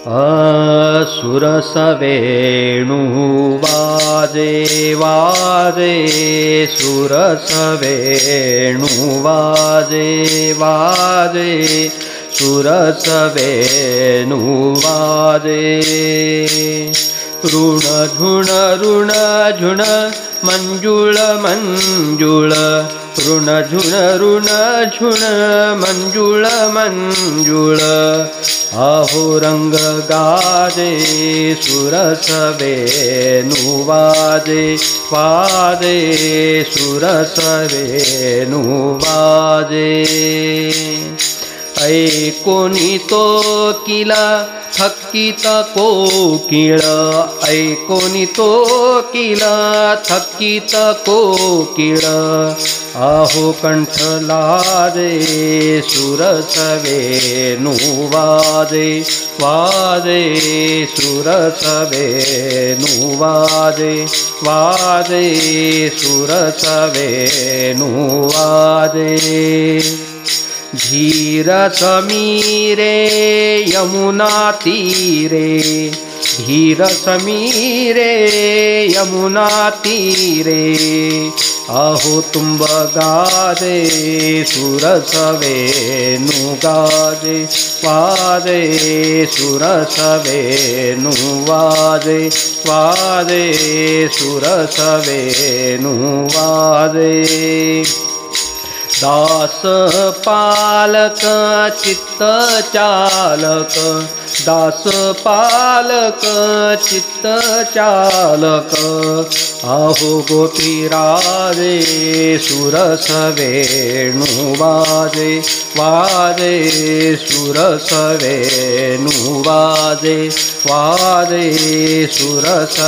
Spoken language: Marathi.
सुरसवेणुवाजे वाजे सुरसवेणुवाजे वाजे सुरसवेणुवाजे ऋण झुण मंजुळ मंजुळ ऋण झुण मंजुळ मंजुळ अहो रंग गाजे सुरसवेणुवाजे वाजे सुरसवेणुवाजे ऐकोनी तो किला थक्कित कोकिळ ऐकोनी तो किला थक्कित कोकिळ अहो कंठ लाजे सुरसवेणुवाजे वाजे सुरसवेणुवाजे वाजे सुरसवेणुवाजे धीर समीरे यमुना तीरे धीर समीरे यमुना तीरे अहो तुम्ब गाजे सुरसवेणु गाजे वाजे सुरसवेणु वाजे वाजे सुरसवेणु वाजे दास पालक चित्त चालक दास पालक चित्त चालक अहो गोपीराजे सुरसवेणुवाजे वाजे सुरसवेणुवाजे वाजे सुरसवेणुवाजे